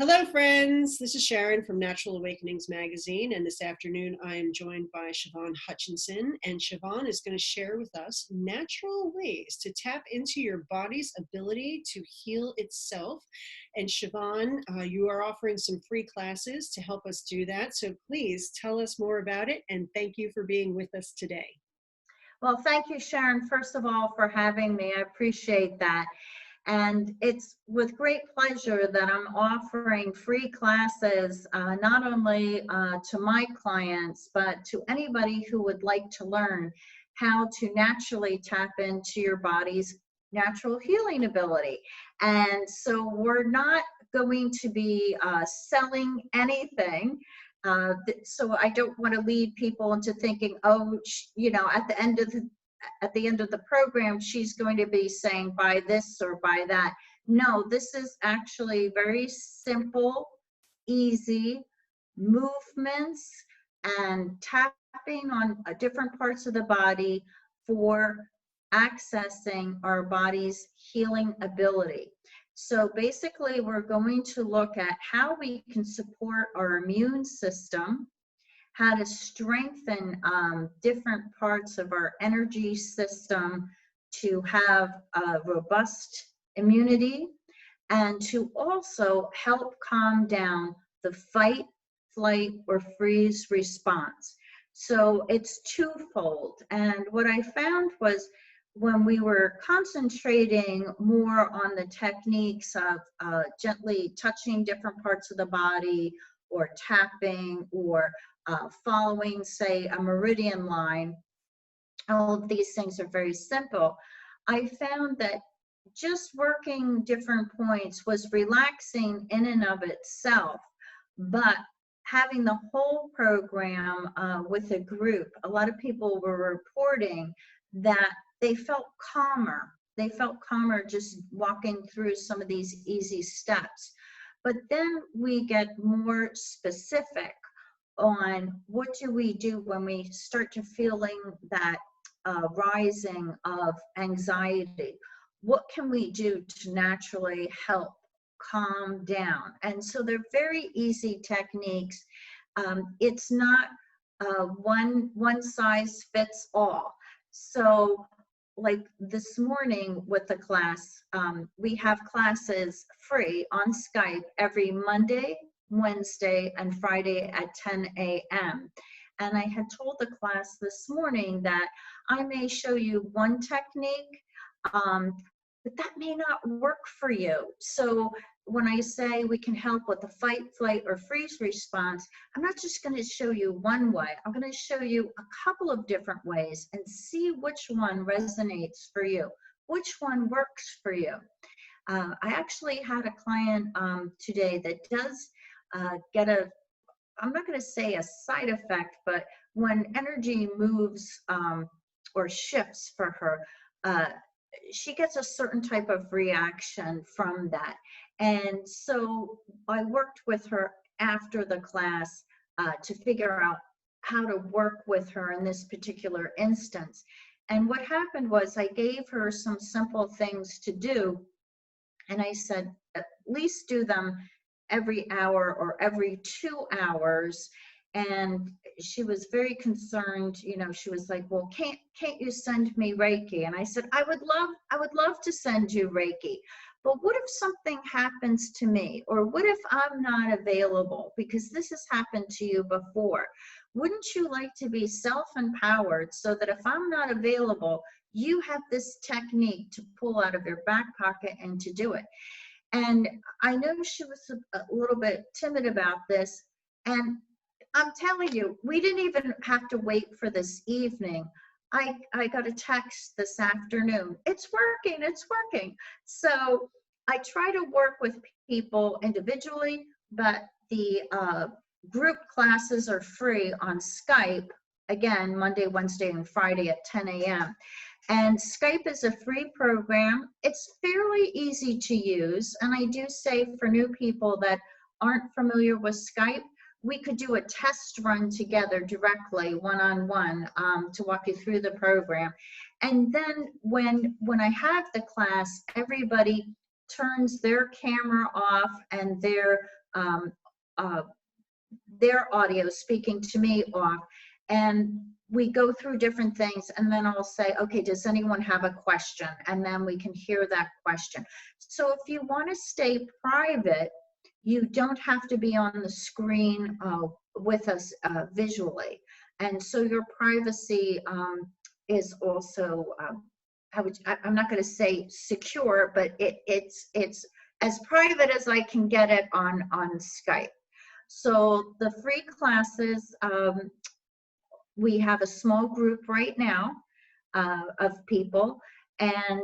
Hello, friends. This is Sharon from Natural Awakenings Magazine, and this afternoon I am joined by Siobhan Hutchinson, and Siobhan is going to share with us natural ways to tap into your body's ability to heal itself. And Siobhan, you are offering some free classes to help us do that, so please tell us more about it, and thank you for being with us today. Well, thank you, Sharon, first of all, for having me. I appreciate that. And it's with great pleasure that I'm offering free classes, not only to my clients, but to anybody who would like to learn how to naturally tap into your body's natural healing ability. And so we're not going to be selling anything. So I don't want to lead people into thinking, oh, at the end of the program, she's going to be saying buy this or buy that. No, this is actually very simple, easy movements and tapping on different parts of the body for accessing our body's healing ability. So basically, we're going to look at how we can support our immune system, how to strengthen different parts of our energy system to have a robust immunity, and to also help calm down the fight, flight, or freeze response. So it's twofold. And what I found was when we were concentrating more on the techniques of gently touching different parts of the body, or tapping, or following, say, a meridian line, all of these things are very simple. I found that just working different points was relaxing in and of itself, but having the whole program with a group, a lot of people were reporting that they felt calmer. They felt calmer just walking through some of these easy steps. But then we get more specific on what do we do when we start to feeling that rising of anxiety. What can we do to naturally help calm down? And so they're very easy techniques. It's not one size fits all. So like this morning with the class, we have classes free on Skype every Monday, Wednesday, and Friday at 10 a.m. And I had told the class this morning that I may show you one technique, but that may not work for you. So when I say we can help with the fight, flight, or freeze response, I'm not just going to show you one way. I'm going to show you a couple of different ways and see which one resonates for you, which one works for you. I actually had a client today that does get I'm not going to say a side effect, but when energy moves or shifts for her, she gets a certain type of reaction from that. And so I worked with her after the class to figure out how to work with her in this particular instance. And what happened was I gave her some simple things to do, and I said, at least do them every hour or every 2 hours. And she was very concerned. She was like, well, can't you send me Reiki? And I said, I would love to send you Reiki, but what if something happens to me? Or what if I'm not available? Because this has happened to you before. Wouldn't you like to be self-empowered so that if I'm not available, you have this technique to pull out of your back pocket and to do it? And I know she was a little bit timid about this. And I'm telling you, we didn't even have to wait for this evening. I got a text this afternoon. It's working, it's working. So I try to work with people individually, but the group classes are free on Skype, again, Monday, Wednesday, and Friday at 10 a.m. And Skype is a free program. It's fairly easy to use. And I do say for new people that aren't familiar with Skype, we could do a test run together directly, one-on-one, to walk you through the program. And then when I have the class, everybody turns their camera off and their audio speaking to me off, and we go through different things, and then I'll say, okay, does anyone have a question? And then we can hear that question. So if you want to stay private, you don't have to be on the screen with us visually. And so your privacy is also, I'm not going to say secure, but it's as private as I can get it on Skype. So the free classes, we have a small group right now of people, and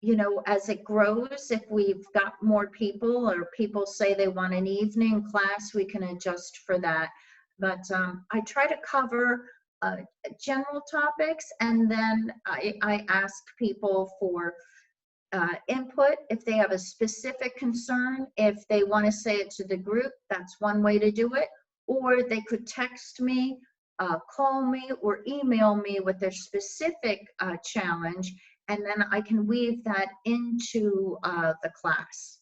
you know, as it grows, if we've got more people or people say they want an evening class, we can adjust for that. But I try to cover general topics, and then I ask people for input if they have a specific concern. If they want to say it to the group, that's one way to do it. Or they could text me, call me, or email me with their specific challenge, and then I can weave that into the class.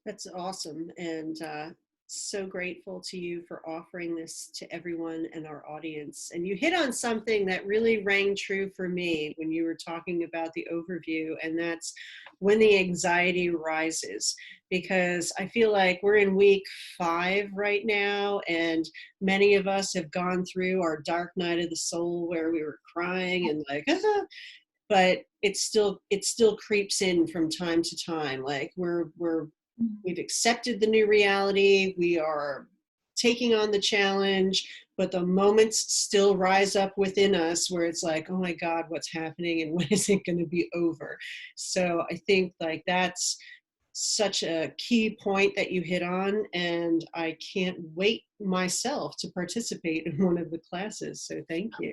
That's awesome, and so grateful to you for offering this to everyone in our audience. And you hit on something that really rang true for me when you were talking about the overview, and that's when the anxiety rises. Because I feel like we're in week 5 right now, and many of us have gone through our dark night of the soul where we were crying and like, but it still creeps in from time to time. Like we've accepted the new reality, we are taking on the challenge, but the moments still rise up within us where it's like, oh my God, what's happening and when is it going to be over? So I think like that's such a key point that you hit on, and I can't wait myself to participate in one of the classes. So thank you.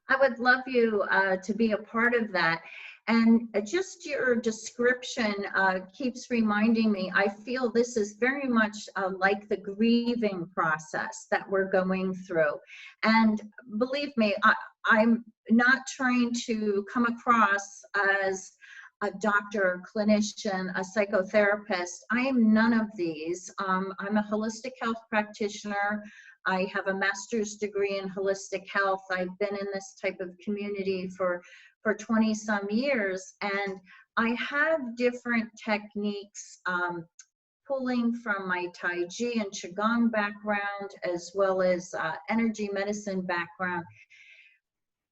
I would love you to be a part of that. And just your description keeps reminding me, I feel this is very much like the grieving process that we're going through. And believe me, I'm not trying to come across as a doctor, a clinician, a psychotherapist. I am none of these. I'm a holistic health practitioner. I have a master's degree in holistic health. I've been in this type of community for 20 some years, and I have different techniques pulling from my Tai Chi and Qigong background, as well as energy medicine background.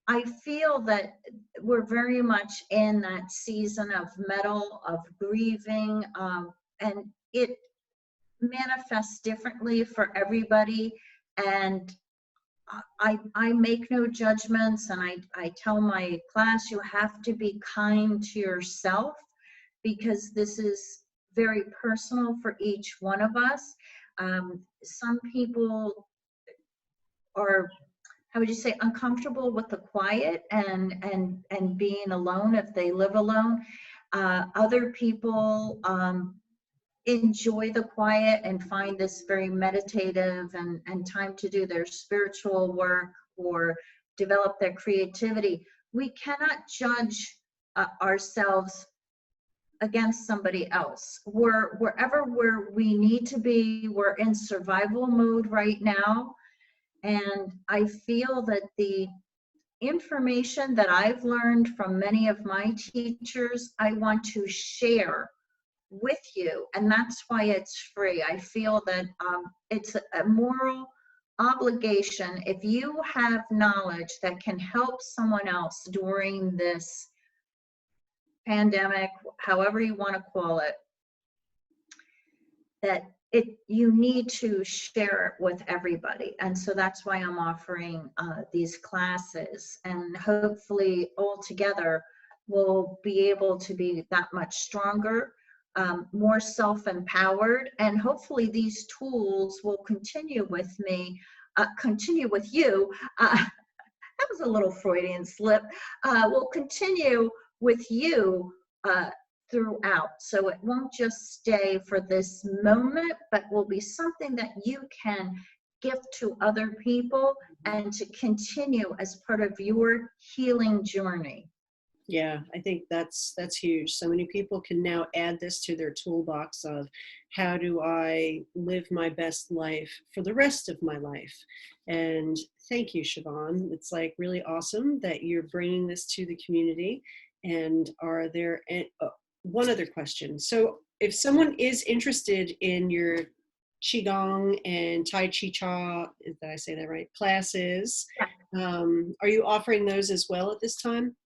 I feel that we're very much in that season of metal, of grieving, and it manifests differently for everybody. And I make no judgments, and I tell my class, you have to be kind to yourself, because this is very personal for each one of us. Some people are, how would you say, uncomfortable with the quiet and being alone if they live alone. Other people enjoy the quiet and find this very meditative and time to do their spiritual work or develop their creativity. We cannot judge ourselves against somebody else. We're wherever we need to be. We're in survival mode right now. And I feel that the information that I've learned from many of my teachers, I want to share with you, and that's why it's free. I feel that it's a moral obligation. If you have knowledge that can help someone else during this pandemic, however you want to call it, that you need to share it with everybody. And so that's why I'm offering these classes, and hopefully all together we'll be able to be that much stronger, more self-empowered, and hopefully these tools will continue with me, continue with you. That was a little Freudian slip. Will continue with you throughout. So it won't just stay for this moment, but will be something that you can gift to other people and to continue as part of your healing journey. Yeah, I think that's huge. So many people can now add this to their toolbox of how do I live my best life for the rest of my life. And thank you, Siobhan. It's like really awesome that you're bringing this to the community. And are there one other question? So if someone is interested in your qigong and tai chi cha, did I say that right? Classes, are you offering those as well at this time?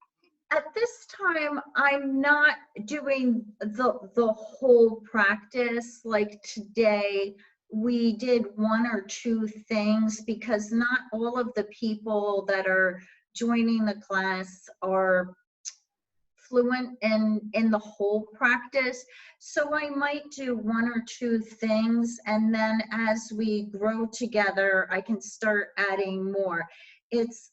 At this time, I'm not doing the whole practice. Like today, we did one or two things because not all of the people that are joining the class are fluent in the whole practice. So I might do one or two things, and then as we grow together, I can start adding more. It's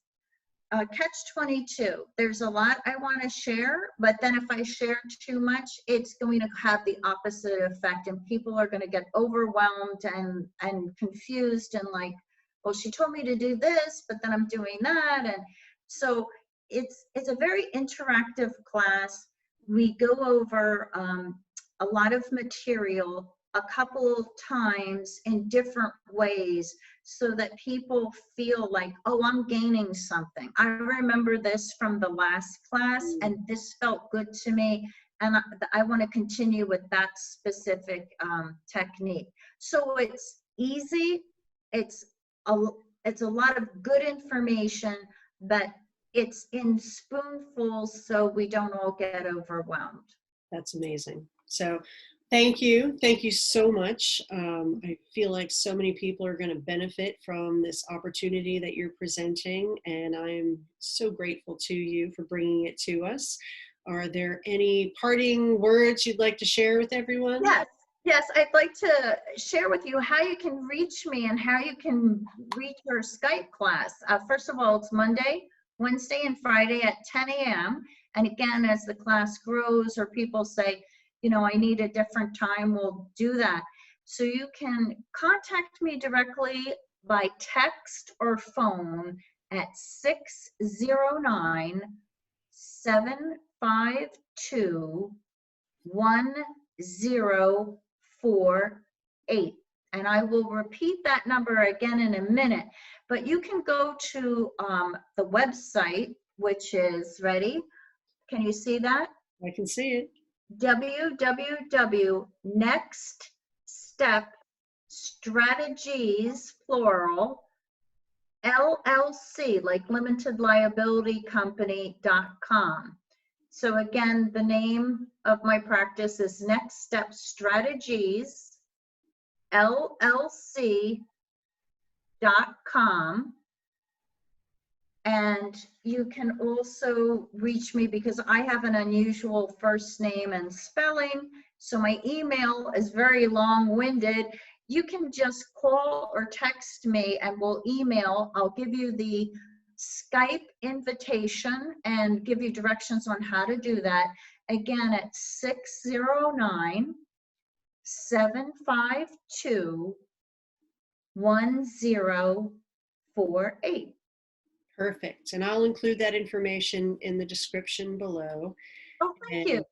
catch-22. There's a lot I want to share, but then if I share too much, it's going to have the opposite effect, and people are going to get overwhelmed and confused and like, well, she told me to do this, but then I'm doing that. And so it's a very interactive class. We go over a lot of material a couple of times in different ways so that people feel like, oh, I'm gaining something. I remember this from the last class and this felt good to me, and I want to continue with that specific technique. So it's easy, it's a lot of good information, but it's in spoonfuls so we don't all get overwhelmed. That's amazing. So thank you. Thank you so much. I feel like so many people are going to benefit from this opportunity that you're presenting, and I'm so grateful to you for bringing it to us. Are there any parting words you'd like to share with everyone? Yes, I'd like to share with you how you can reach me and how you can reach our Skype class. First of all, it's Monday, Wednesday, and Friday at 10 a.m. And again, as the class grows or people say, you know, I need a different time, we'll do that. So you can contact me directly by text or phone at 609-752-1048. And I will repeat that number again in a minute. But you can go to the website, which is, ready? Can you see that? I can see it. www.nextstepstrategies, plural, LLC, like limited liability company.com. So again, the name of my practice is Next Step Strategies, LLC.com. And you can also reach me because I have an unusual first name and spelling. So my email is very long-winded. You can just call or text me and we'll email. I'll give you the Skype invitation and give you directions on how to do that. Again, at 609-752-1048. Perfect. And I'll include that information in the description below. Oh, thank you.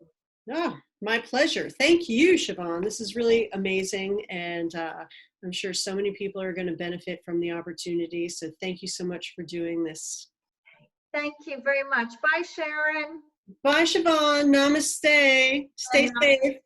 Oh, my pleasure. Thank you, Siobhan. This is really amazing. And I'm sure so many people are going to benefit from the opportunity. So thank you so much for doing this. Thank you very much. Bye, Sharon. Bye, Siobhan. Namaste. Stay safe.